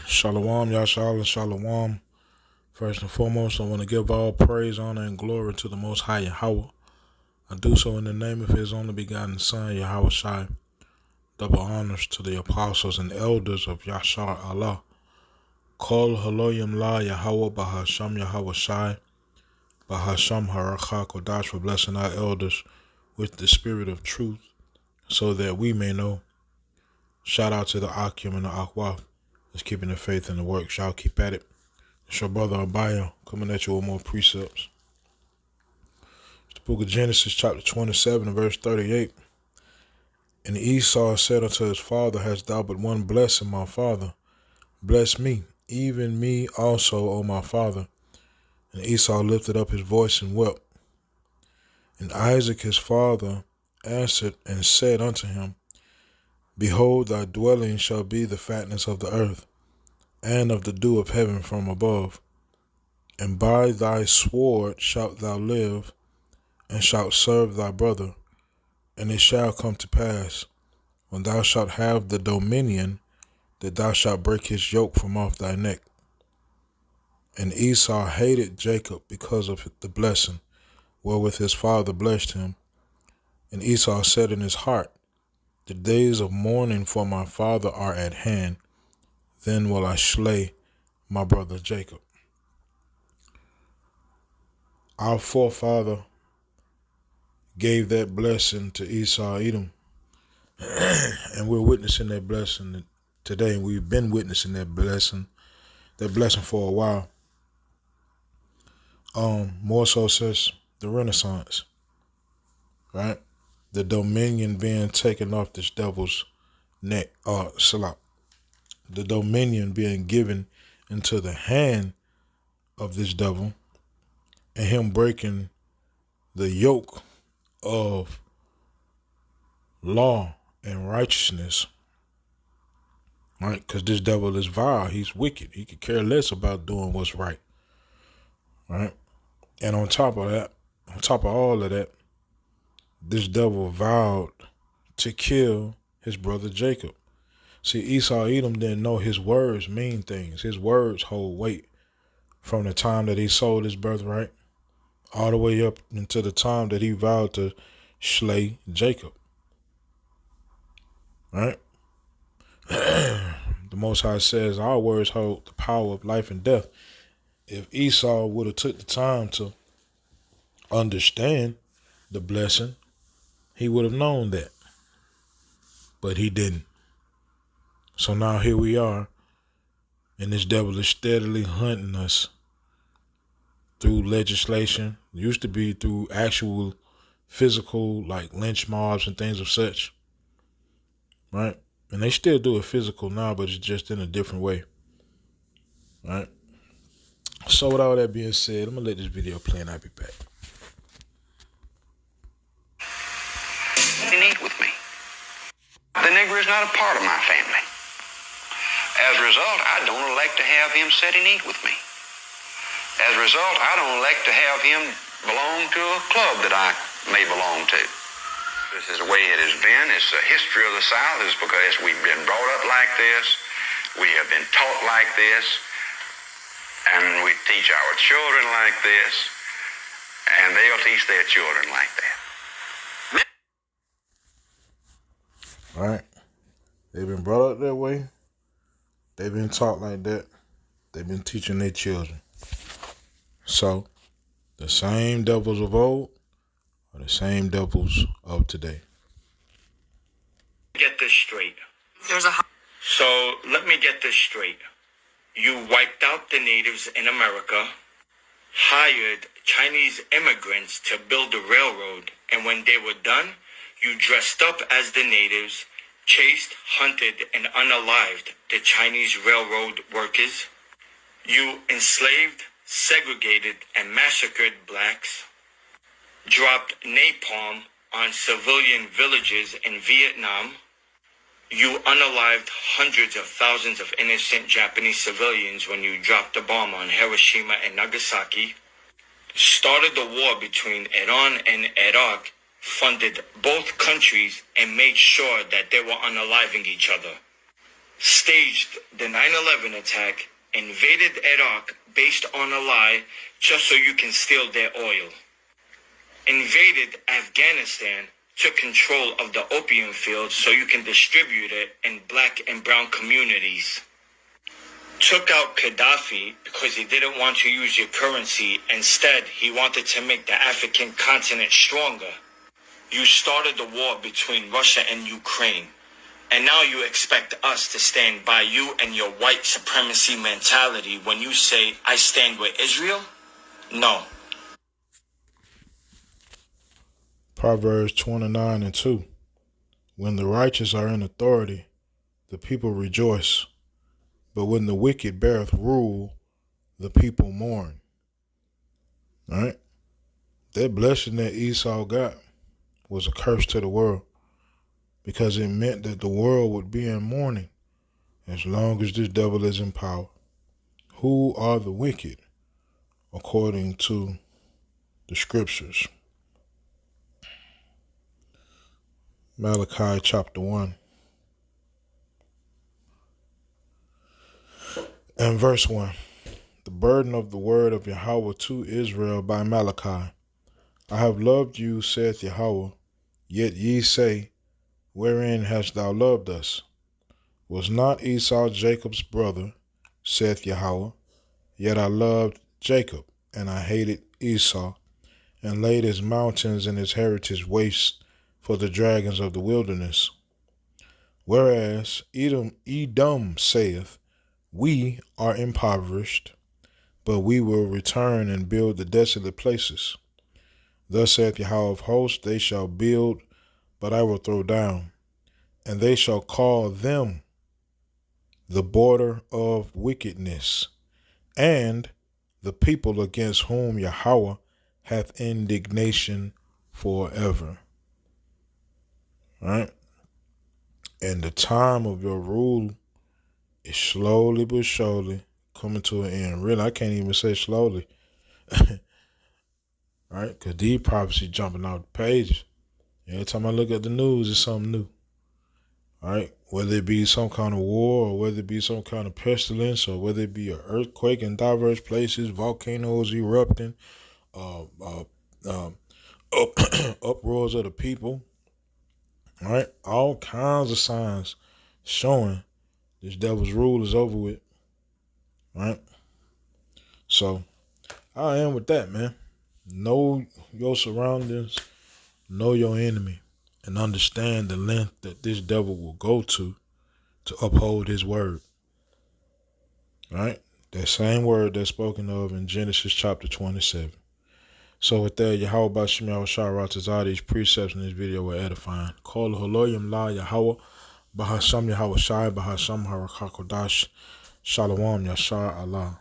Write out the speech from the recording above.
Shalom, Yashal, and Shalom. First and foremost, I want to give all praise, honor, and glory to the Most High Yahweh. I do so in the name of His only begotten Son, Yahweh Shai. Double honors to the apostles and elders of Yashar Allah. Kol Haloyim La Yahweh Bahasham Yahweh Shai. Bahasham Haracha Kodash, for blessing our elders with the spirit of truth, so that we may know. Shout out to the Akim and the Akwaf that's keeping the faith in the work. Y'all keep at it. It's your brother Abaya coming at you with more precepts. It's the book of Genesis, chapter 27, verse 38. And Esau said unto his father, Hast thou but one blessing, my father? Bless me, even me also, O my father. And Esau lifted up his voice and wept. And Isaac his father answered and said unto him, Behold, thy dwelling shall be the fatness of the earth, and of the dew of heaven from above. And by thy sword shalt thou live, and shalt serve thy brother. And it shall come to pass, when thou shalt have the dominion, that thou shalt break his yoke from off thy neck. And Esau hated Jacob because of the blessing, wherewith his father blessed him. And Esau said in his heart, The days of mourning for my father are at hand, then will I slay my brother Jacob. Our forefather gave that blessing to Esau Edom, and we're witnessing that blessing today. We've been witnessing that blessing for a while. More so since the Renaissance, right? The dominion being taken off this devil's neck, Salah. The dominion being given into the hand of this devil, and him breaking the yoke of law and righteousness, right? Because this devil is vile. He's wicked. He could care less about doing what's right, right? And on top of all of that, this devil vowed to kill his brother Jacob. See, Esau Edom didn't know his words mean things. His words hold weight from the time that he sold his birthright all the way up until the time that he vowed to slay Jacob. Right? The Most High says our words hold the power of life and death. If Esau would have took the time to understand the blessing, he would have known that. But he didn't. So now here we are, and this devil is steadily hunting us through legislation. It used to be through actual physical, like lynch mobs and things of such, right? And they still do it physical now, but it's just in a different way, right? So with all that being said, I'm going to let this video play and I'll be back. And eat with me. The nigger is not a part of my family. As a result, I don't elect to have him sit and eat with me. As a result, I don't elect to have him belong to a club that I may belong to. This is the way it has been. It's the history of the South. It's because we've been brought up like this. We have been taught like this. And we teach our children like this. And they'll teach their children like that. All right? They've been brought up that way. They've been taught like that. They've been teaching their children. So, the same devils of old are the same devils of today. Get this straight. So, let me get this straight. You wiped out the natives in America, hired Chinese immigrants to build a railroad, and when they were done, you dressed up as the natives, chased, hunted, and unalived the Chinese railroad workers. You enslaved, segregated, and massacred blacks, dropped napalm on civilian villages in Vietnam. You unalived hundreds of thousands of innocent Japanese civilians when you dropped a bomb on Hiroshima and Nagasaki, started the war between Iran and Iraq, funded both countries, and made sure that they were unaliving each other. staged the 9/11 attack, invaded Iraq based on a lie just so you can steal their oil, invaded Afghanistan, took control of the opium fields so you can distribute it in black and brown communities, took out Gaddafi because he didn't want to use your currency. Instead, he wanted to make the African continent stronger. You started the war between Russia and Ukraine, and now you expect us to stand by you and your white supremacy mentality when you say, I stand with Israel? No. Proverbs 29:2. When the righteous are in authority, the people rejoice. But when the wicked beareth rule, the people mourn. All right? That blessing that Esau got was a curse to the world, because it meant that the world would be in mourning as long as this devil is in power. Who are the wicked according to the scriptures? Malachi chapter 1 and verse 1. The burden of the word of Yahweh to Israel by Malachi. I have loved you, saith Yahweh, yet ye say, wherein hast thou loved us? Was not Esau Jacob's brother, saith Yahweh? Yet I loved Jacob, and I hated Esau, and laid his mountains and his heritage waste for the dragons of the wilderness. Whereas Edom saith, we are impoverished, but we will return and build the desolate places. Thus saith Yahweh of hosts, they shall build, but I will throw down, and they shall call them the border of wickedness, and the people against whom Yahweh hath indignation forever. All right? And the time of your rule is slowly but surely coming to an end. Really, I can't even say slowly. Right? Because these prophecies jumping out the pages. Every time I look at the news, it's something new. All right? Whether it be some kind of war, or whether it be some kind of pestilence, or whether it be an earthquake in diverse places, volcanoes erupting, uproars of the people. All right? All kinds of signs showing this devil's rule is over with. All right? So, I am with that, man. Know your surroundings, know your enemy, and understand the length that this devil will go to uphold his word. All right? That same word that's spoken of in Genesis chapter 27. So with that, Yahweh Bashim Yahweh Shah these precepts in this video were edifying. Call Holoyim La Yahweh Bahasham Yahweh Shai Bahasham Harakakodash Shalom Yashar Allah.